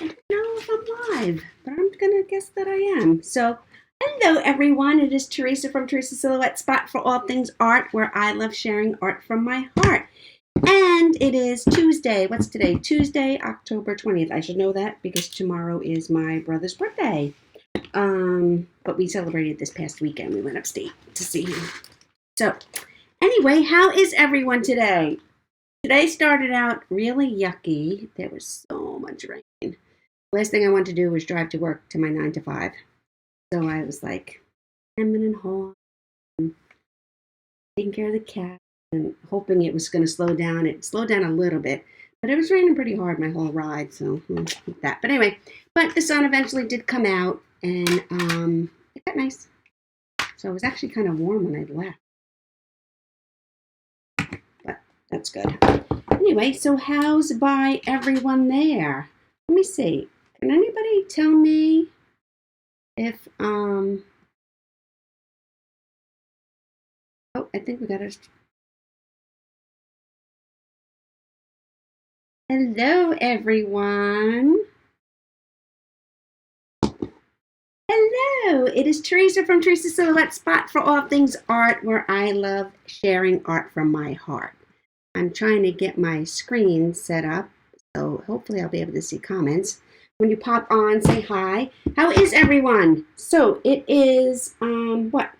I don't know if I'm live, but I'm gonna guess that I am. So, hello everyone. It is Teresa from Teresa Silhouette Spot for all things art, where I love sharing art from my heart. And it is Tuesday. What's today? Tuesday, October 20th. I should know that because tomorrow is my brother's birthday. But we celebrated this past weekend. We went upstate to see him. So, anyway, how is everyone today? Today started out really yucky. There was so much rain. Last thing I wanted to do was drive to work to my 9 to 5. So I was like, hemming and hawing, taking care of the cat, and hoping it was going to slow down. It slowed down a little bit, but it was raining pretty hard my whole ride, so that. But anyway, but the sun eventually did come out, and it got nice. So it was actually kind of warm when I left. But that's good. Anyway, so how's by everyone there? Let me see. Can anybody tell me if oh, I think we got a hello everyone. Hello, it is Teresa from Teresa Silhouette Spot for all things art, where I love sharing art from my heart. I'm trying to get my screen set up, so hopefully I'll be able to see comments. When you pop on, say hi. How is everyone? So it is, what,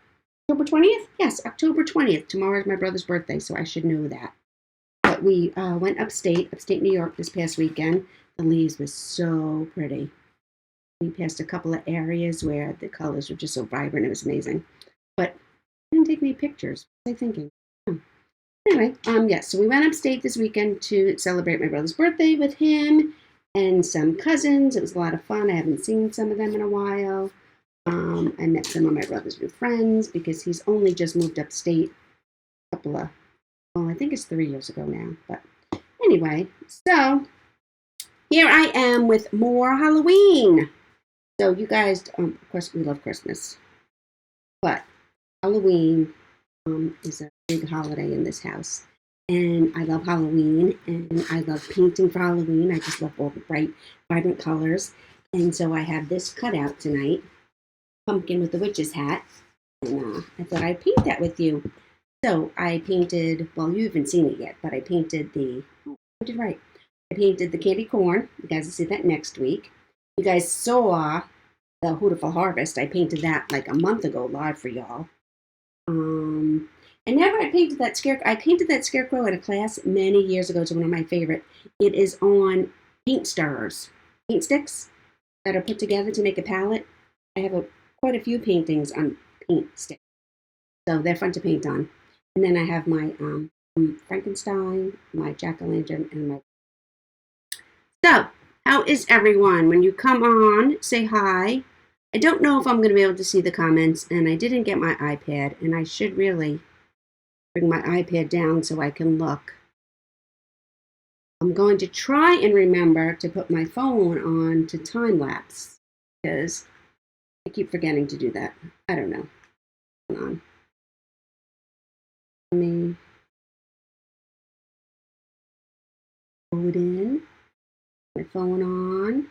October 20th? Yes, October 20th. Tomorrow is my brother's birthday, so I should know that. But we went upstate New York this past weekend. The leaves were so pretty. We passed a couple of areas where the colors were just so vibrant. It was amazing. But they didn't take any pictures. What was I thinking? Oh. Anyway, yes, so we went upstate this weekend to celebrate my brother's birthday with him and some cousins. It was a lot of fun. I haven't seen some of them in a while. I met some of my brother's new friends because he's only just moved upstate a couple of, well, I think it's 3 years ago now. But anyway, so here I am with more Halloween. So you guys, of course, we love Christmas, but Halloween is a big holiday in this house. And I love Halloween, and I love painting for Halloween. I just love all the bright, vibrant colors. And so I have this cutout tonight, pumpkin with the witch's hat. And I thought I'd paint that with you. So I painted, well, you haven't seen it yet, but I painted I did right. I painted the candy corn. You guys will see that next week. You guys saw the Hootiful Harvest. I painted that like a month ago live for y'all. And never I painted that scarecrow. I painted that scarecrow at a class many years ago. It's one of my favorite. It is on paint stirrers, paint sticks that are put together to make a palette. I have quite a few paintings on paint sticks, so they're fun to paint on. And then I have my Frankenstein, my jack-o'-lantern, and my. So, how is everyone? When you come on, say hi. I don't know if I'm going to be able to see the comments, and I didn't get my iPad, and I should really bring my iPad down so I can look. I'm going to try and remember to put my phone on to time lapse because I keep forgetting to do that. I don't know. Hold on. Let me load in, my phone on,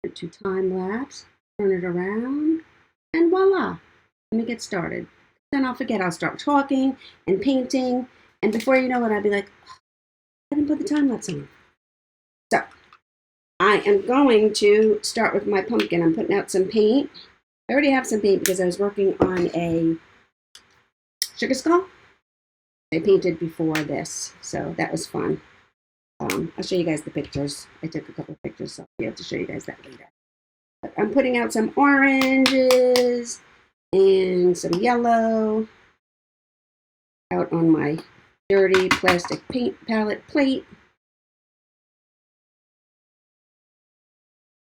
put to time lapse, turn it around, and voila. Let me get started. Then I'll forget. I'll start talking and painting, and before you know it, I'll be like, oh, I didn't put the time lapse on. So I am going to start with my pumpkin. I'm putting out some paint. I already have some paint because I was working on a sugar skull. I painted before this, so that was fun. I'll show you guys the pictures. I took a couple of pictures, so I'll be able to show you guys that later. But I'm putting out some oranges and some yellow out on my dirty plastic paint palette plate.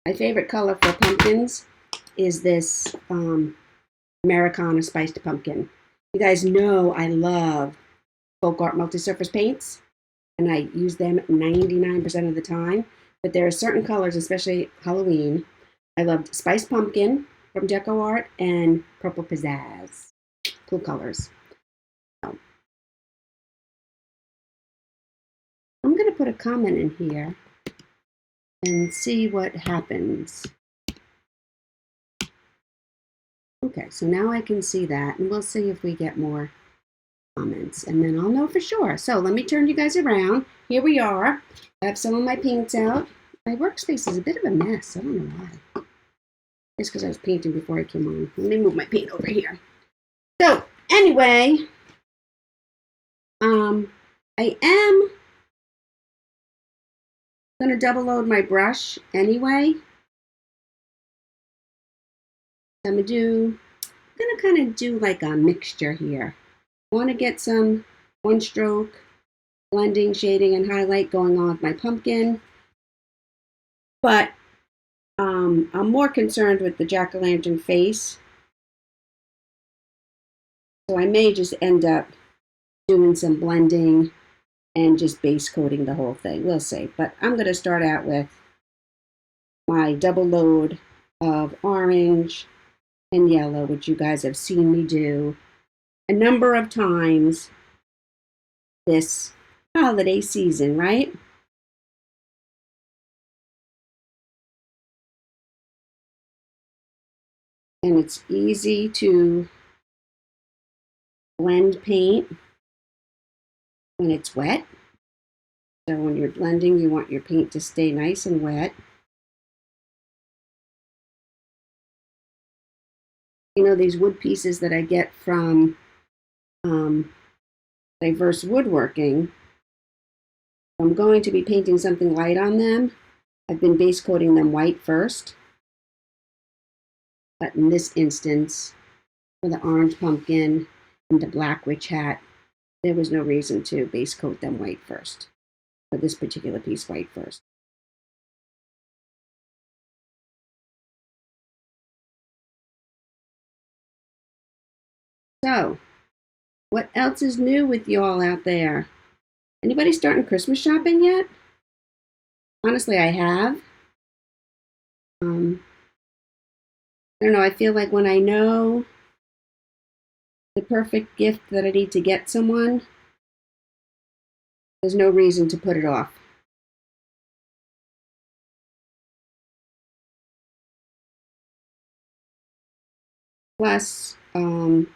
My favorite color for pumpkins is this Americana spiced pumpkin. You guys know I love folk art multi-surface paints, and I use them 99% of the time. But there are certain colors, especially Halloween. I loved spiced pumpkin from Deco Art and purple pizzazz. Cool colors. So, I'm going to put a comment in here. and see what happens. Okay, so now I can see that, and we'll see if we get more comments, and then I'll know for sure. So let me turn you guys around. Here we are. I have some of my paints out. My workspace is a bit of a mess. I don't know why. It's because I was painting before I came on. Let me move my paint over here. So anyway, I am going to double load my brush anyway. I'm going to kind of do like a mixture here. I want to get some one stroke blending, shading, and highlight going on with my pumpkin. But I'm more concerned with the jack-o'-lantern face. So I may just end up doing some blending and just base coating the whole thing. We'll see. But I'm going to start out with my double load of orange and yellow, which you guys have seen me do a number of times this holiday season, right? And it's easy to blend paint when it's wet. So when you're blending, you want your paint to stay nice and wet. You know, these wood pieces that I get from Diverse Woodworking, I'm going to be painting something light on them. I've been base coating them white first. But in this instance, for the orange pumpkin and the black witch hat, there was no reason to base coat them white first. For this particular piece, white first. So, what else is new with y'all out there? Anybody starting Christmas shopping yet? Honestly, I have. I don't know, I feel like when I know the perfect gift that I need to get someone, there's no reason to put it off. Plus, we're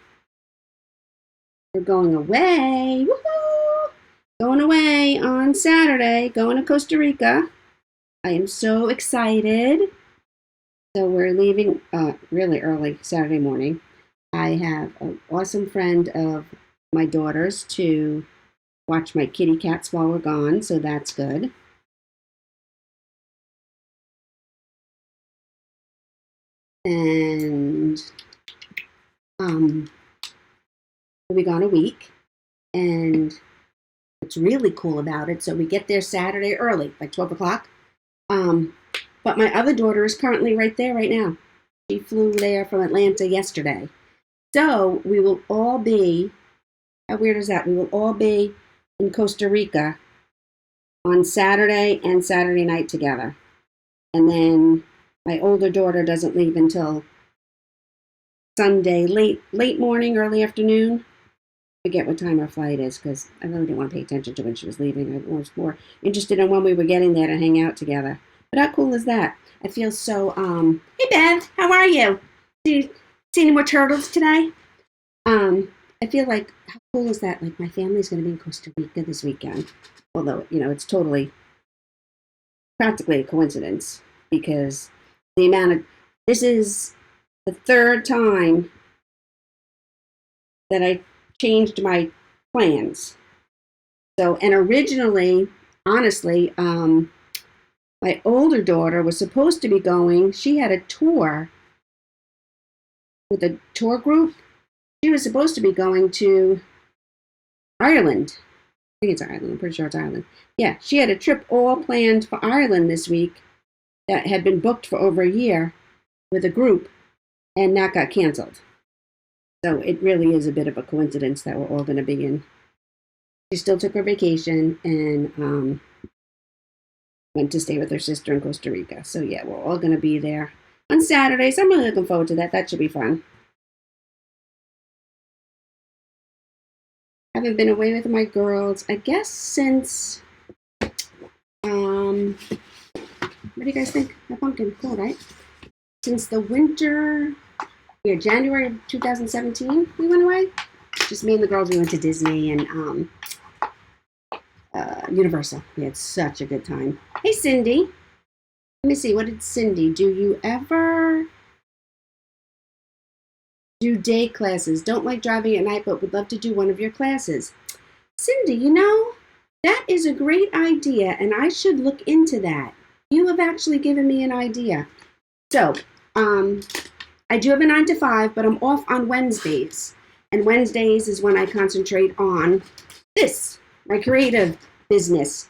going away. Woohoo! Going away on Saturday, going to Costa Rica. I am so excited. So we're leaving really early Saturday morning. I have an awesome friend of my daughter's to watch my kitty cats while we're gone, so that's good. And we'll be gone a week. And what's really cool about it, so we get there Saturday early, like 12 o'clock. But my other daughter is currently right there right now. She flew there from Atlanta yesterday. So we will all be, how weird is that? We will all be in Costa Rica on Saturday and Saturday night together. And then my older daughter doesn't leave until Sunday, late morning, early afternoon. I forget what time our flight is because I really didn't want to pay attention to when she was leaving. I was more interested in when we were getting there to hang out together. But how cool is that? I feel so, hey Beth, how are you? See any more turtles today? I feel like, how cool is that? Like my family's going to be in Costa Rica this weekend. Although, you know, it's totally, practically a coincidence because the amount of, this is the third time that I changed my plans. So, and originally, honestly, my older daughter was supposed to be going. She had a tour with a tour group. She was supposed to be going to Ireland. I think it's Ireland. I'm pretty sure it's Ireland. Yeah, she had a trip all planned for Ireland this week that had been booked for over a year with a group, and that got canceled. So it really is a bit of a coincidence that we're all going to be in. She still took her vacation and went to stay with her sister in Costa Rica. So yeah, we're all going to be there on Saturday. So I'm really looking forward to that. That should be fun. I haven't been away with my girls, I guess, since, I What do you guys think? A pumpkin, cool, right? Since the winter, yeah, January of 2017, we went away. Just me and the girls, we went to Disney and Universal. We had such a good time. Hey, Cindy. Let me see, what did Cindy, do you ever do day classes? Don't like driving at night, but would love to do one of your classes. Cindy, that is a great idea, and I should look into that. You have actually given me an idea. So, I do have a 9 to 5, but I'm off on Wednesdays. And Wednesdays is when I concentrate on this, my creative business.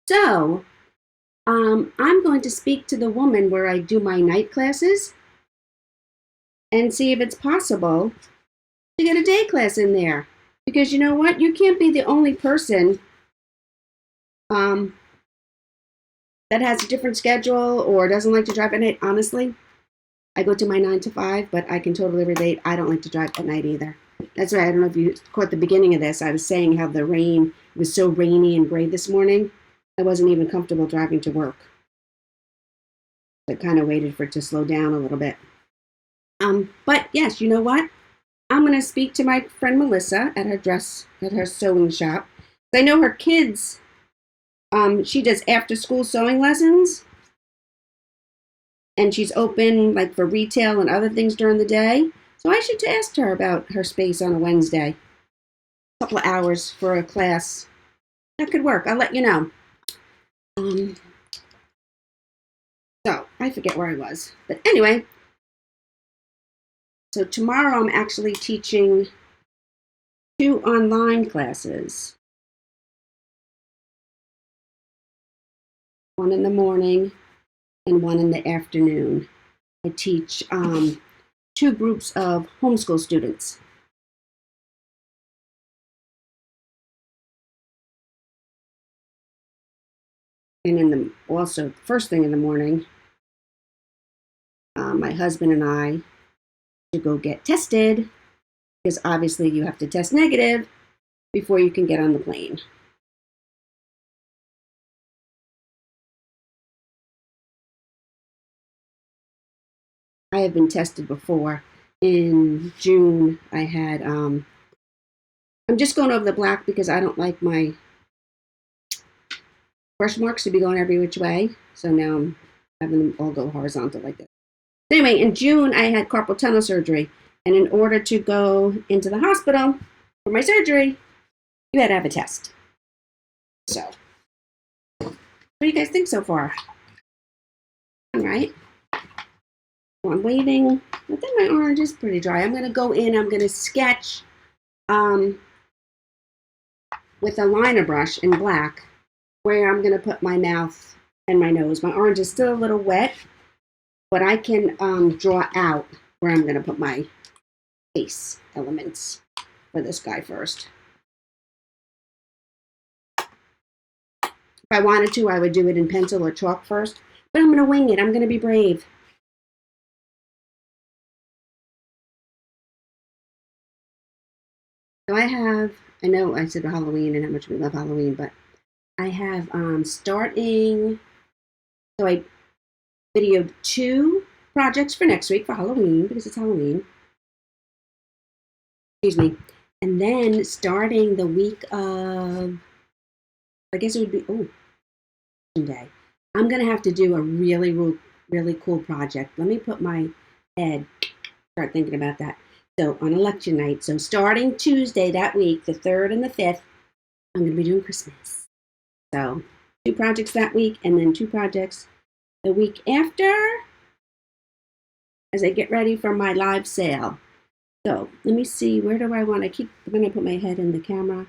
So, I'm going to speak to the woman where I do my night classes and see if it's possible to get a day class in there. Because you know what? You can't be the only person that has a different schedule or doesn't like to drive at night. Honestly, I go to my 9 to 5, but I can totally relate. I don't like to drive at night either. That's why I don't know if you caught the beginning of this. I was saying how the rain was so rainy and gray this morning. I wasn't even comfortable driving to work. I kind of waited for it to slow down a little bit. But yes, you know what? I'm going to speak to my friend Melissa at her sewing shop. I know her kids, she does after school sewing lessons. And she's open like for retail and other things during the day. So I should ask her about her space on a Wednesday. A couple of hours for a class. That could work. I'll let you know. So I forget where I was. But anyway, so tomorrow I'm actually teaching 2 online classes. One in the morning and one in the afternoon. I teach 2 groups of homeschool students. And also, first thing in the morning, my husband and I to go get tested, because obviously you have to test negative before you can get on the plane. I have been tested before. In June, I had, I'm just going over the black because I don't like my brush marks to be going every which way. So now I'm having them all go horizontal like this. Anyway, in June, I had carpal tunnel surgery. And in order to go into the hospital for my surgery, you had to have a test. So, what do you guys think so far? All right. Well, I'm waiting. I think my orange is pretty dry. I'm going to go in. I'm going to sketch with a liner brush in black where I'm going to put my mouth and my nose. My orange is still a little wet, but I can draw out where I'm going to put my face elements for this guy first. If I wanted to, I would do it in pencil or chalk first, but I'm going to wing it. I'm going to be brave. So I know I said Halloween and how much we love Halloween, but I have starting, so I videoed 2 projects for next week for Halloween, because it's Halloween. Excuse me. And then starting the week of, I guess it would be, Day. I'm going to have to do a really, really cool project. Let me put my head, start thinking about that. So on election night, so starting Tuesday that week, the 3rd and the 5th, I'm going to be doing Christmas. So 2 projects that week, and then 2 projects the week after as I get ready for my live sale. So let me see, where do I want to I'm going to put my head in the camera.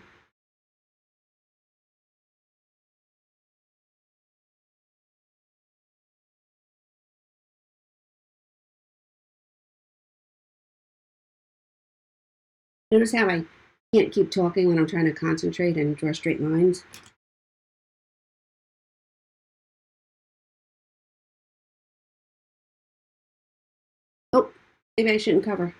Notice how I can't keep talking when I'm trying to concentrate and draw straight lines? Oh, maybe I shouldn't cover.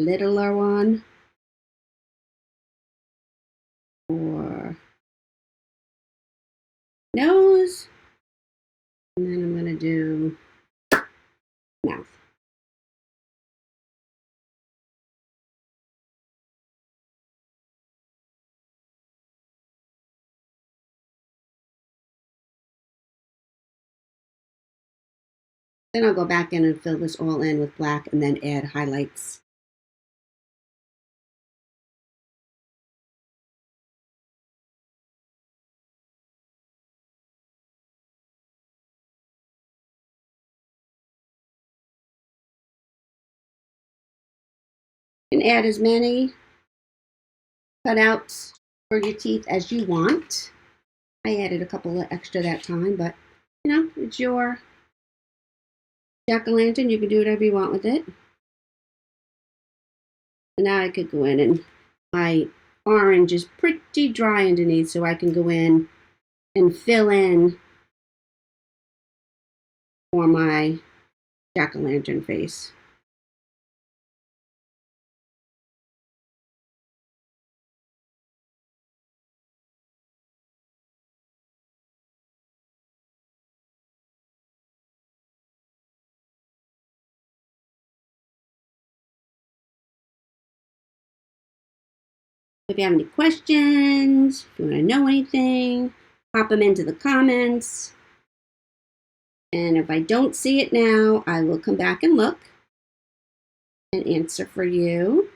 littler one for nose, and then I'm going to do mouth. Then I'll go back in and fill this all in with black and then add highlights. You can add as many cutouts for your teeth as you want. I added a couple of extra that time, but you know, it's your jack-o'-lantern. You can do whatever you want with it. And now I could go in, and my orange is pretty dry underneath, so I can go in and fill in for my jack-o'-lantern face. If you have any questions, if you want to know anything, pop them into the comments. And if I don't see it now, I will come back and look and answer for you.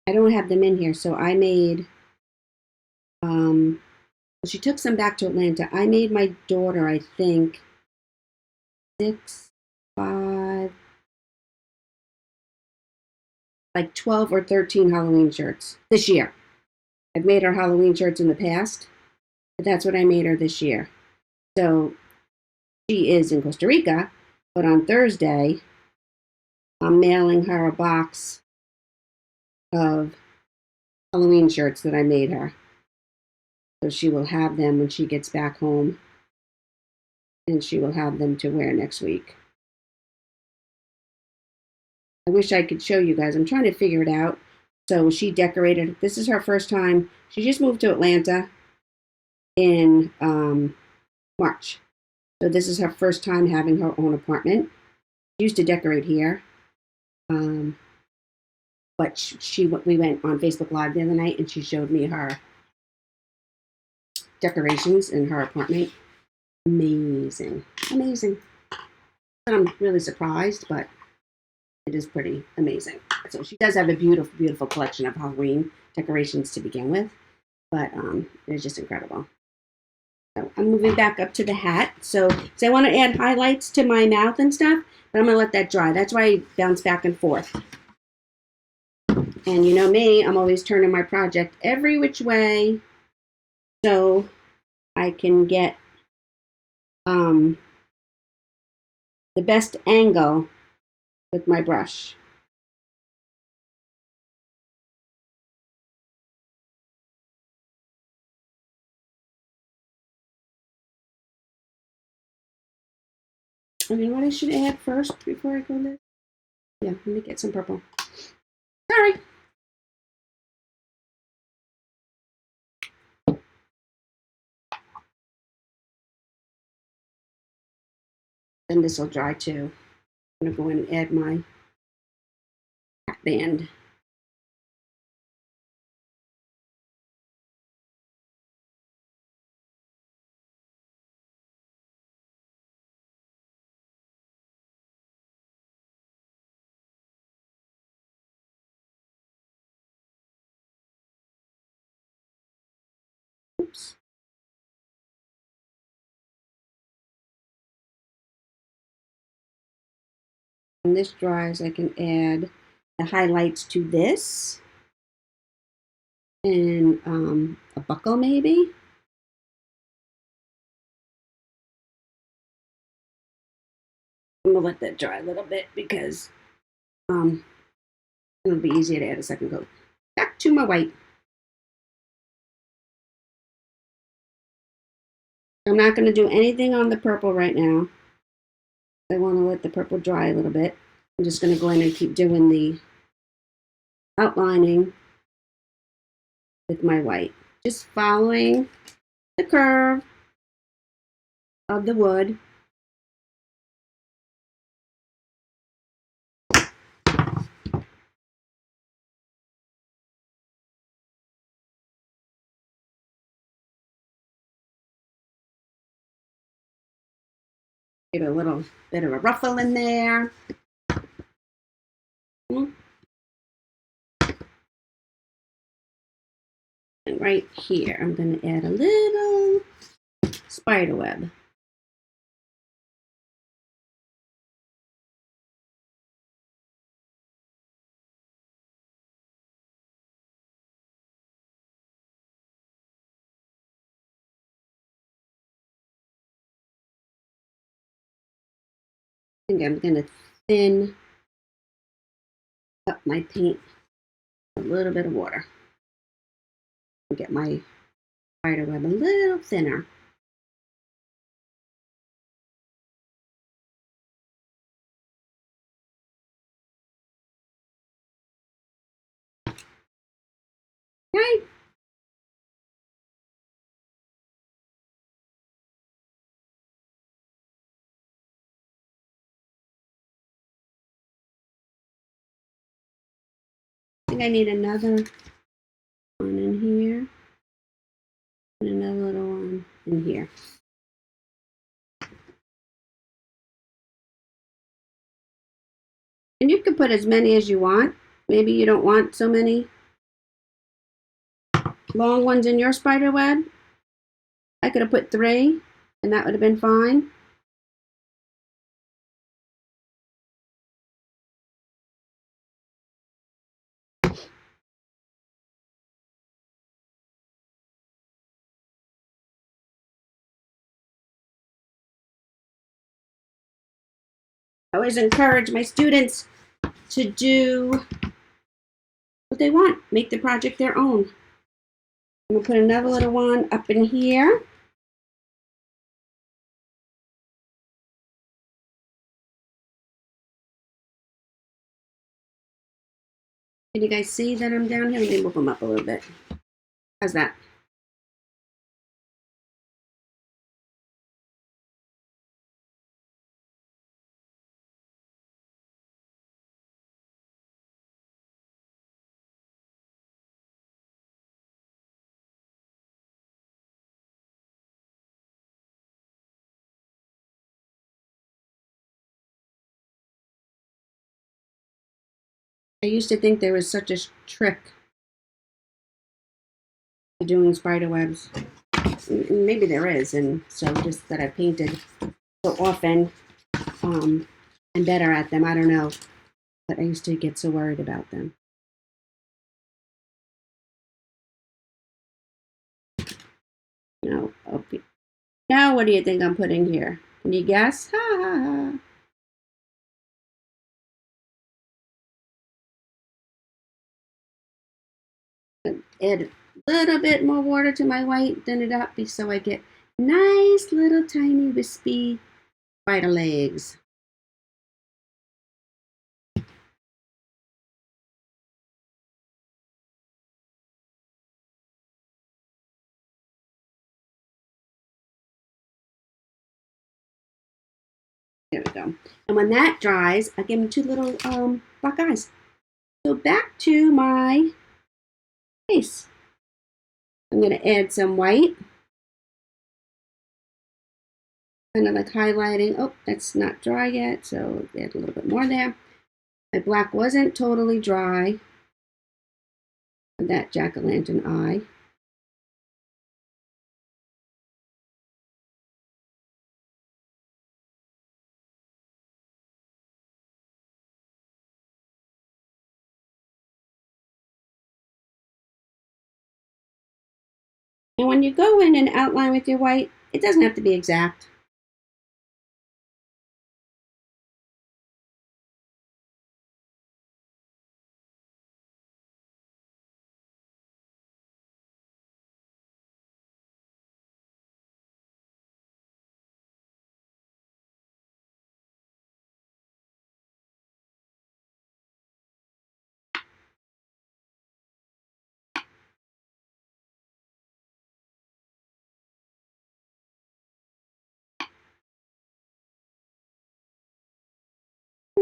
I don't have them in here, so I made, she took some back to Atlanta. I made my daughter, I think, 6, 5, like 12 or 13 Halloween shirts this year. I've made her Halloween shirts in the past, but that's what I made her this year. So she is in Costa Rica, but on Thursday, I'm mailing her a box of Halloween shirts that I made her. So she will have them when she gets back home, and she will have them to wear next week. I wish I could show you guys. I'm trying to figure it out. So she decorated. This is her first time. She just moved to Atlanta in March. So this is her first time having her own apartment. She used to decorate here. But we went on Facebook Live the other night, and she showed me her decorations in her apartment. Amazing. Amazing. I'm really surprised, but it is pretty amazing. So she does have a beautiful, beautiful collection of Halloween decorations to begin with, but it's just incredible. So I'm moving back up to the hat. So I want to add highlights to my mouth and stuff, but I'm going to let that dry. That's why I bounce back and forth. And you know me, I'm always turning my project every which way so I can get the best angle with my brush. I mean, what I should add first before I go there? Yeah, let me get some purple. Sorry. And this will dry too. I'm going to go in and add my hat band. Oops. When this dries, I can add the highlights to this. And a buckle maybe. I'm going to let that dry a little bit because it'll be easier to add a second coat. Back to my white. I'm not going to do anything on the purple right now. I want to let the purple dry a little bit. I'm just going to go in and keep doing the outlining with my white. Just following the curve of the wood. Give it a little bit of a ruffle in there. And right here, I'm going to add a little spider web. I think I'm going to thin up my paint with a little bit of water. Get my spider web a little thinner. Okay. I think I need another one in here and another little one in here. And you can put as many as you want. Maybe you don't want so many long ones in your spider web. I could have put 3 and that would have been fine. I always encourage my students to do what they want, make the project their own. I'm going to put another little one up in here. Can you guys see that I'm down here? Let me move them up a little bit. How's that? I used to think there was such a trick to doing spider webs. Maybe there is, and so just that I painted so often, I'm better at them. I don't know, but I used to get so worried about them. No, okay. Now what do you think I'm putting here? Can you guess? Ha ha ha. Add a little bit more water to my white, thin it up so I get nice little tiny wispy spider legs. There we go. And when that dries, I give them 2 little black eyes. So back to my face. I'm going to add some white. Kind of like highlighting. Oh, that's not dry yet, so add a little bit more there. My black wasn't totally dry for that jack-o'-lantern eye. And when you go in and outline with your white, it doesn't have to be exact.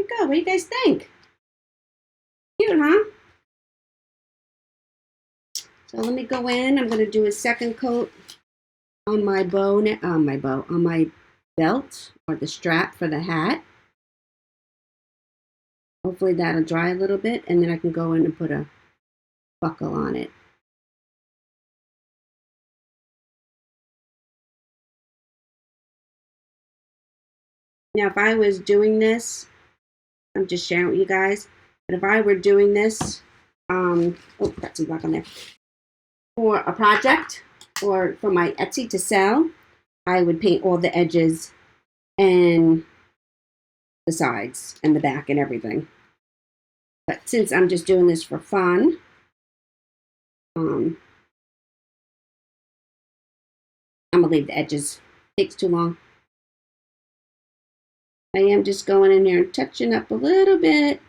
we go. What do you guys think? Cute, huh? So let me go in. I'm going to do a second coat on my on my belt or the strap for the hat. Hopefully that'll dry a little bit, and then I can go in and put a buckle on it. Now, if I was doing this, I'm just sharing with you guys, but if I were doing this, oh, got some black on there, for a project or for my Etsy to sell, I would paint all the edges and the sides and the back and everything. But since I'm just doing this for fun, I'm gonna leave the edges. It takes too long. I am just going in there and touching up a little bit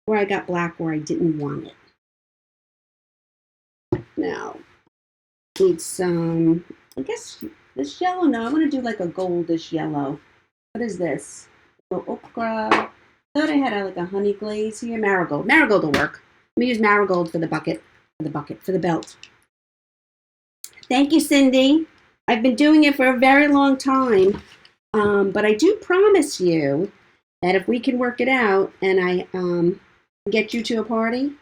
where I got black where I didn't want it. Now, need some, I guess this yellow, no, I want to do like a goldish yellow. What is this? So okra. Thought I had like a honey glaze here. Marigold. Marigold will work. Let me use marigold for the bucket, for the belt. Thank you, Cindy. I've been doing it for a very long time, but I do promise you that if we can work it out and I get you to a party,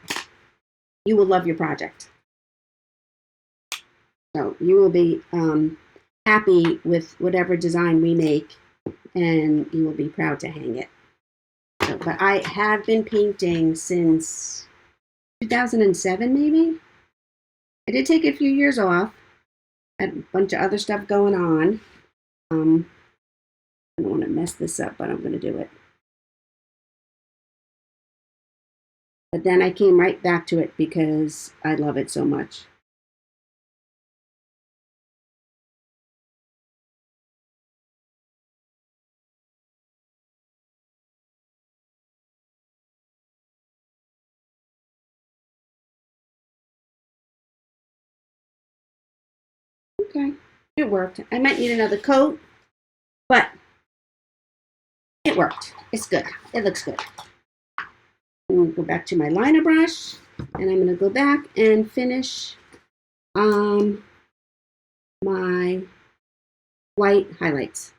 you will love your project. So you will be happy with whatever design we make, and you will be proud to hang it. So, but I have been painting since 2007, maybe. I did take a few years off. Had a bunch of other stuff going on. I don't want to mess this up, but I'm going to do it. But then I came right back to it because I love it so much. Okay, it worked. I might need another coat, but it worked. It's good. It looks good. I'm going to go back to my liner brush, and I'm going to go back and finish my white highlights.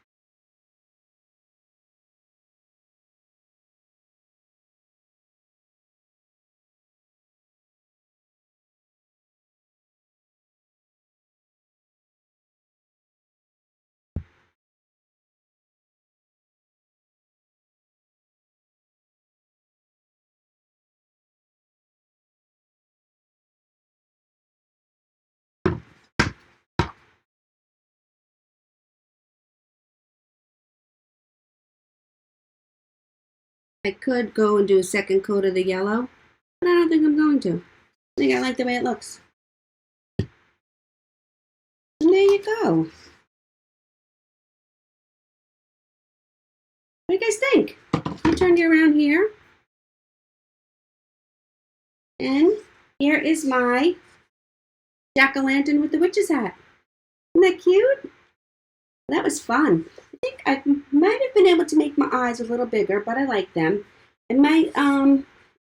I could go and do a second coat of the yellow, but I don't think I'm going to. I think I like the way it looks. And there you go. What do you guys think? I turned you around here. And here is my jack-o'-lantern with the witch's hat. Isn't that cute? That was fun. I think I might have been able to make my eyes a little bigger, but I like them. I might,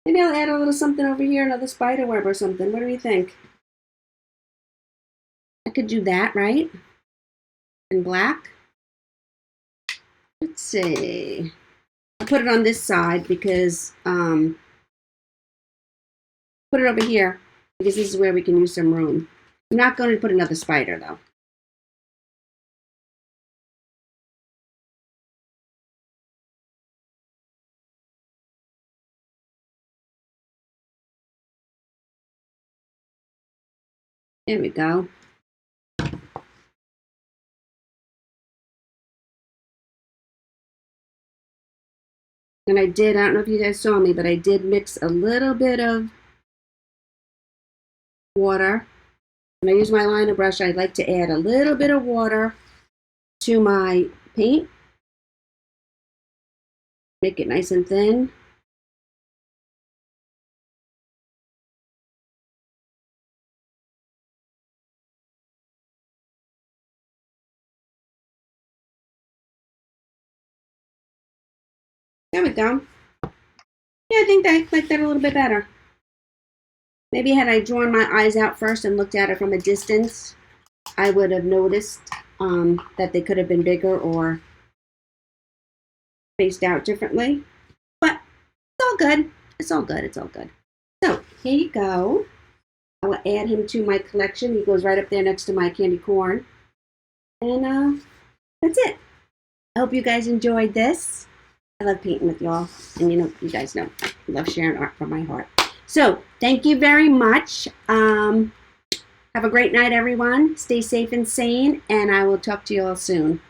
maybe I'll add a little something over here, another spider web or something. What do you think? I could do that, right? In black. Let's see. I'll put it on this side because, put it over here because this is where we can use some room. I'm not going to put another spider though. There we go. And I don't know if you guys saw me, but I did mix a little bit of water. When I use my liner brush, I like to add a little bit of water to my paint. Make it nice and thin. There we go. Yeah, I think I like that a little bit better. Maybe had I drawn my eyes out first and looked at it from a distance, I would have noticed that they could have been bigger or spaced out differently. But it's all good. It's all good. It's all good. So here you go. I will add him to my collection. He goes right up there next to my candy corn. And that's it. I hope you guys enjoyed this. I love painting with y'all. And you guys know, I love sharing art from my heart. So thank you very much. Have a great night, everyone. Stay safe and sane, and I will talk to you all soon.